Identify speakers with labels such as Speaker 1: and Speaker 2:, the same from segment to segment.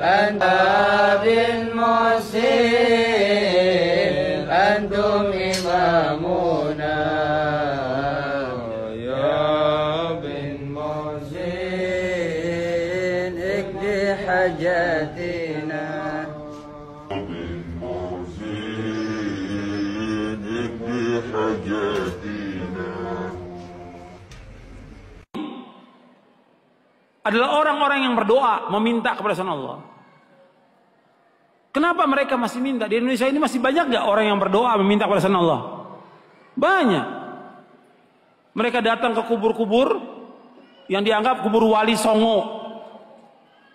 Speaker 1: أنت بن محسن أنتم إمامنا يا بن محسن اقضي حاجاتنا
Speaker 2: adalah orang-orang yang berdoa meminta kepada selain Allah. Kenapa mereka masih minta? Di Indonesia ini masih banyak nggak orang yang berdoa meminta kepada selain Allah? Banyak. Mereka datang ke kubur-kubur yang dianggap kubur wali songo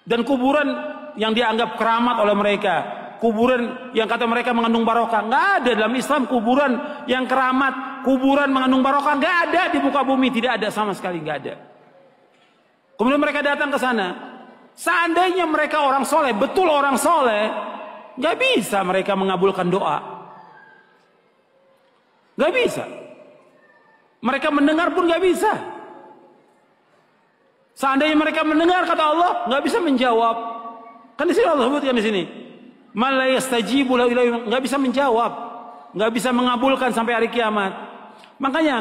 Speaker 2: dan kuburan yang dianggap keramat oleh mereka, kuburan yang kata mereka mengandung barokah. Nggak ada dalam Islam kuburan yang keramat, kuburan mengandung barokah, nggak ada di muka bumi, tidak ada sama sekali, nggak ada. Kemudian mereka datang ke sana. Seandainya mereka orang soleh, betul orang soleh, nggak bisa mereka mengabulkan doa. Nggak bisa. Mereka mendengar pun nggak bisa. Seandainya mereka mendengar kata Allah, nggak bisa menjawab. Kan di sini Allah sebutkan di sini, "Man la yastajibu lahu nggak bisa menjawab, nggak bisa mengabulkan sampai hari kiamat. Makanya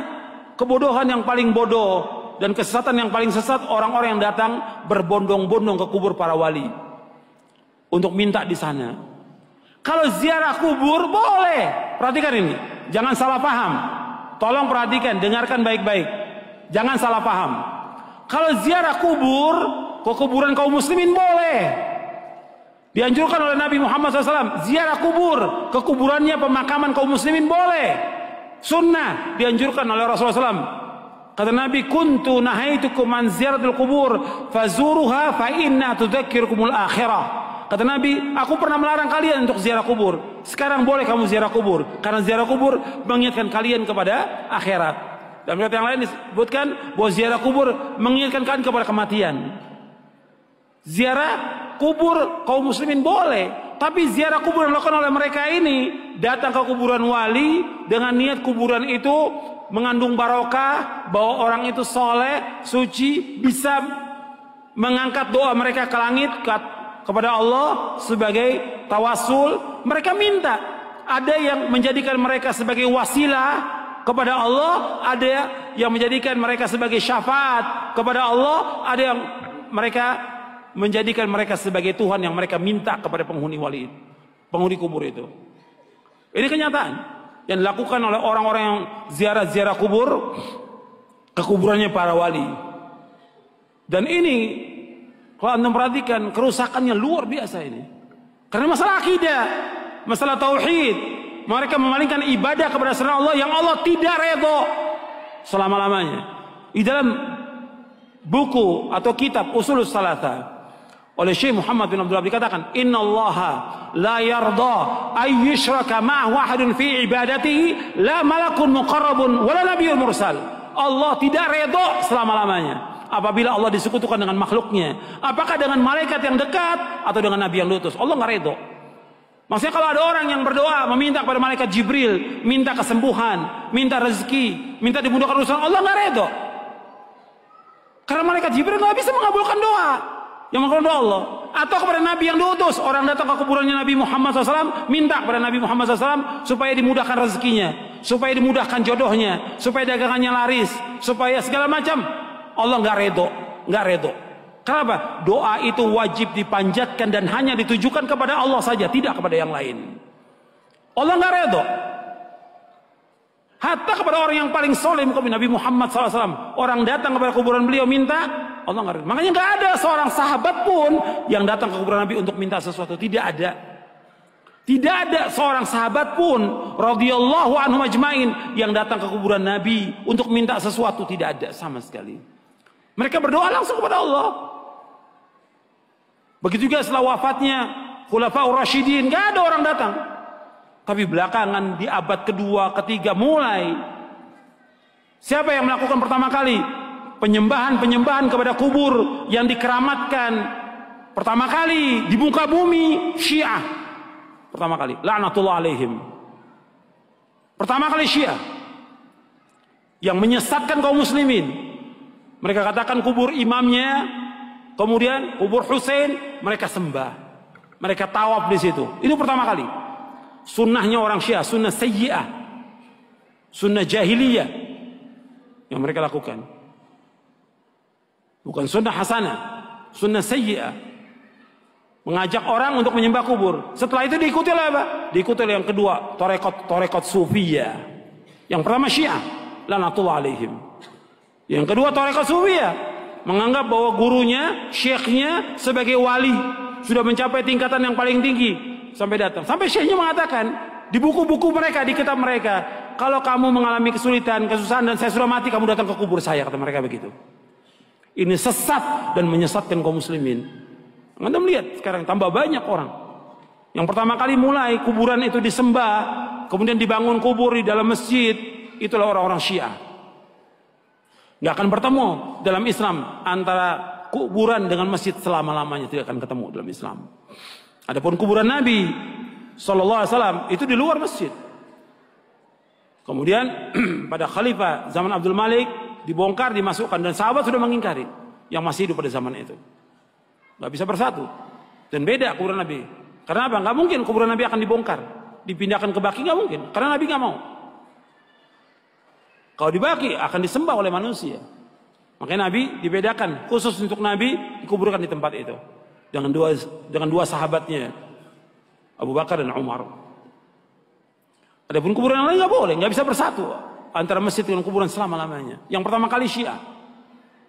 Speaker 2: kebodohan yang paling bodoh dan kesesatan yang paling sesat orang-orang yang datang berbondong-bondong ke kubur para wali untuk minta di sana. Kalau ziarah kubur boleh. Perhatikan ini, jangan salah paham. Tolong perhatikan, dengarkan baik-baik. Jangan salah paham. Kalau ziarah kubur ke kuburan kaum muslimin boleh. Dianjurkan oleh Nabi Muhammad SAW. Ziarah kubur ke kuburannya pemakaman kaum muslimin boleh. Sunnah dianjurkan oleh Rasulullah SAW. Kata Nabi, kuntu nahaitukum an ziyaratul kubur fazuruha fa inna tudzakirukumul akhirah. Kata Nabi, aku pernah melarang kalian untuk ziarah kubur. Sekarang boleh kamu ziarah kubur, karena ziarah kubur mengingatkan kalian kepada akhirat. Dalam riwayat yang lain disebutkan bahwa ziarah kubur mengingatkan kalian kepada kematian. Ziarah kubur kaum muslimin boleh, tapi ziarah kubur yang dilakukan oleh mereka ini, datang ke kuburan wali dengan niat kuburan itu mengandung barokah, bahwa orang itu soleh, suci, bisa mengangkat doa mereka ke langit kepada Allah sebagai tawasul. Mereka minta. Ada yang menjadikan mereka sebagai wasilah kepada Allah, ada yang menjadikan mereka sebagai syafaat kepada Allah, ada yang mereka menjadikan mereka sebagai Tuhan yang mereka minta kepada penghuni wali, penghuni kubur itu. Ini kenyataan yang dilakukan oleh orang-orang yang ziarah-ziarah kubur ke kuburannya para wali. Dan ini kalau Anda perhatikan kerusakannya luar biasa ini. Karena masalah akidah, masalah tauhid, mereka memalingkan ibadah kepada selain Allah yang Allah tidak redha selama-lamanya. Di dalam buku atau kitab Ushulus Tsalatsa oleh Syekh Muhammad bin Abdullah dikatakan, innallaha la yarda ay yushraka ma'ahu ahadun fi ibadatihi la malakun muqarrabun wala nabiyyun mursal. Allah tidak redha selama-lamanya apabila Allah disekutukan dengan makhluknya, apakah dengan malaikat yang dekat atau dengan nabi yang diutus. Allah nggak redha. Maksudnya kalau ada orang yang berdoa meminta kepada malaikat Jibril, minta kesembuhan, minta rezeki, minta dimudahkan urusan, Allah nggak redha. Karena malaikat Jibril nggak bisa mengabulkan doa yang mengabulkan doa Allah. Atau kepada nabi yang diutus, orang datang ke kuburannya Nabi Muhammad SAW, minta kepada Nabi Muhammad SAW supaya dimudahkan rezekinya, supaya dimudahkan jodohnya, supaya dagangannya laris, supaya segala macam. Allah nggak redho, nggak redho. Kenapa? Doa itu wajib dipanjatkan dan hanya ditujukan kepada Allah saja, tidak kepada yang lain. Allah nggak redho. Hatta kepada orang yang paling soleh, Nabi Muhammad SAW, orang datang kepada kuburan beliau minta, Allah nggak redho. Makanya nggak ada seorang sahabat pun yang datang ke kuburan Nabi untuk minta sesuatu, tidak ada. Tidak ada seorang sahabat pun radhiyallahu anhum ajmain yang datang ke kuburan Nabi untuk minta sesuatu, tidak ada sama sekali. Mereka berdoa langsung kepada Allah. Begitu juga setelah wafatnya Khulafaur Rasyidin, nggak ada orang datang. Tapi belakangan di abad kedua, ketiga mulai, siapa yang melakukan pertama kali penyembahan kepada kubur yang dikeramatkan pertama kali di muka bumi? Syiah. Pertama kali, laknatullah alaihim. Pertama kali Syiah yang menyesatkan kaum muslimin. Mereka katakan kubur imamnya, kemudian kubur Husain mereka sembah. Mereka tawaf di situ. Itu pertama kali. Sunnahnya orang Syiah, sunnah sayyi'ah, sunnah jahiliyah yang mereka lakukan. Bukan sunnah hasanah, sunnah sayyi'ah. Mengajak orang untuk menyembah kubur. Setelah itu diikuti oleh apa? Diikuti oleh yang kedua, torekot sufiyah. Yang pertama Syiah, lanatullah alaihim. Yang kedua torekot sufiyah, menganggap bahwa gurunya, syekhnya sebagai wali, sudah mencapai tingkatan yang paling tinggi. Sampai datang, sampai syekhnya mengatakan di buku-buku mereka, di kitab mereka, kalau kamu mengalami kesulitan, kesusahan, dan saya sudah mati, kamu datang ke kubur saya, kata mereka begitu. Ini sesat dan menyesatkan kaum muslimin. Anda melihat sekarang tambah banyak orang yang pertama kali mulai kuburan itu disembah, kemudian dibangun kubur di dalam masjid. Itulah orang-orang Syiah. Nggak akan bertemu dalam Islam antara kuburan dengan masjid selama-lamanya, tidak akan ketemu dalam Islam. Adapun kuburan Nabi SAW itu di luar masjid. Kemudian pada khalifah zaman Abdul Malik dibongkar, dimasukkan, dan sahabat sudah mengingkari yang masih hidup pada zaman itu. Nggak bisa bersatu dan beda kuburan Nabi. Karena apa? Nggak mungkin kuburan Nabi akan dibongkar, dipindahkan ke Baqi, nggak mungkin. Karena Nabi nggak mau. Kalau di Baqi akan disembah oleh manusia. Makanya Nabi dibedakan khusus untuk Nabi, dikuburkan di tempat itu dengan dua sahabatnya, Abu Bakar dan Umar. Adapun kuburan yang lain nggak boleh, nggak bisa bersatu antara masjid dengan kuburan selama-lamanya. Yang pertama kali Syiah.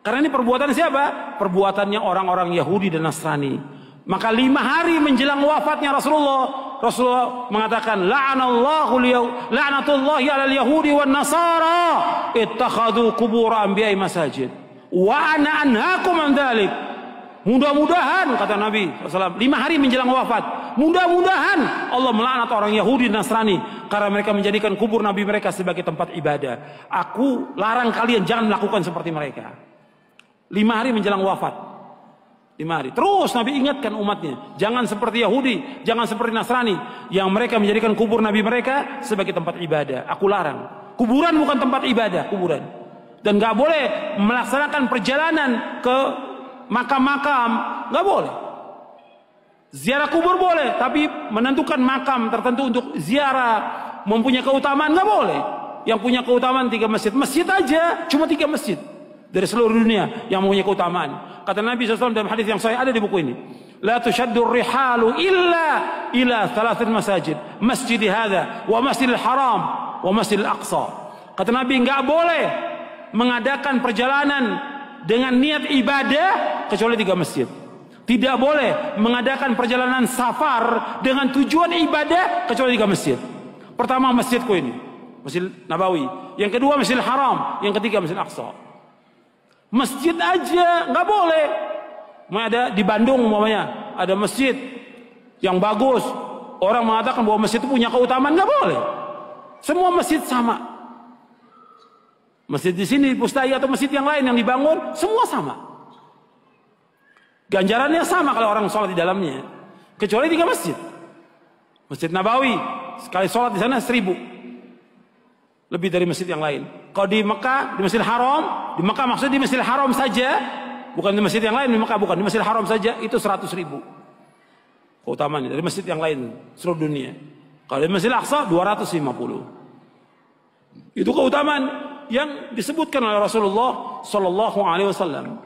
Speaker 2: Karena ini perbuatan siapa? Perbuatannya orang-orang Yahudi dan Nasrani. Maka 5 hari menjelang wafatnya Rasulullah mengatakan, la'natullahi 'alal yahudi wan nasara ittakhadhu qubur anbiya'i masajid wa ana anhaakum an dzalik. Mudah-mudahan, kata Nabi SAW, 5 hari menjelang wafat, mudah-mudahan Allah melaknat orang Yahudi dan Nasrani karena mereka menjadikan kubur Nabi mereka sebagai tempat ibadah. Aku larang kalian jangan melakukan seperti mereka. 5 hari menjelang wafat, 5 hari. Terus Nabi ingatkan umatnya, jangan seperti Yahudi, jangan seperti Nasrani yang mereka menjadikan kubur Nabi mereka sebagai tempat ibadah. Aku larang. Kuburan bukan tempat ibadah, kuburan. Dan gak boleh melaksanakan perjalanan ke makam-makam, gak boleh. Ziarah kubur boleh, tapi menentukan makam tertentu untuk ziarah mempunyai keutamaan gak boleh. Yang punya keutamaan 3 masjid, masjid aja cuma 3 masjid dari seluruh dunia yang mempunyai keutamaan. Kata Nabi SAW dalam hadis yang sahih, ada di buku ini, la tushaddur rihalu illa ila 3 masajid, masjid hadza wa masjidil haram wa masjidil aqsa. Kata Nabi, nggak boleh mengadakan perjalanan dengan niat ibadah kecuali 3 masjid. Tidak boleh mengadakan perjalanan safar dengan tujuan ibadah kecuali 3 masjid. Pertama masjidku ini, Masjid Nabawi. Yang kedua Masjidil Haram. Yang ketiga Masjid Aqsa. Masjid aja nggak boleh. Ada di Bandung umpamanya ada masjid yang bagus, orang mengatakan bahwa masjid itu punya keutamaan, nggak boleh. Semua masjid sama. Masjid di sini, Pustai atau masjid yang lain yang dibangun, semua sama. Ganjarannya sama kalau orang sholat di dalamnya, kecuali 3 masjid. Masjid Nabawi sekali sholat di sana 1000, lebih dari masjid yang lain. Kalau di Mekah, di Masjidil Haram, di Mekah maksudnya di Masjidil Haram saja, bukan di masjid yang lain. Di Mekah bukan, di Masjidil Haram saja itu 100.000 keutamaannya dari masjid yang lain seluruh dunia. Kalau di Masjidil Aqsa 250. Itu keutamaan yang disebutkan oleh Rasulullah Sallallahu Alaihi Wasallam.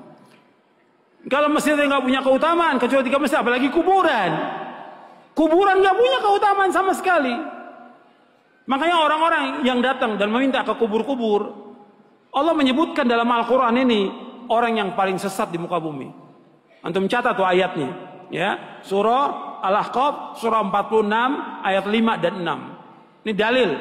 Speaker 2: Kalau masjid yang nggak punya keutamaan kecuali 3 masjid, apalagi kuburan. Kuburan nggak punya keutamaan sama sekali. Makanya orang-orang yang datang dan meminta ke kubur-kubur, Allah menyebutkan dalam Al-Quran ini orang yang paling sesat di muka bumi. Antum catat tuh ayatnya, ya. Surah Al-Ahqaf, surah 46 ayat 5 dan 6. Ini dalil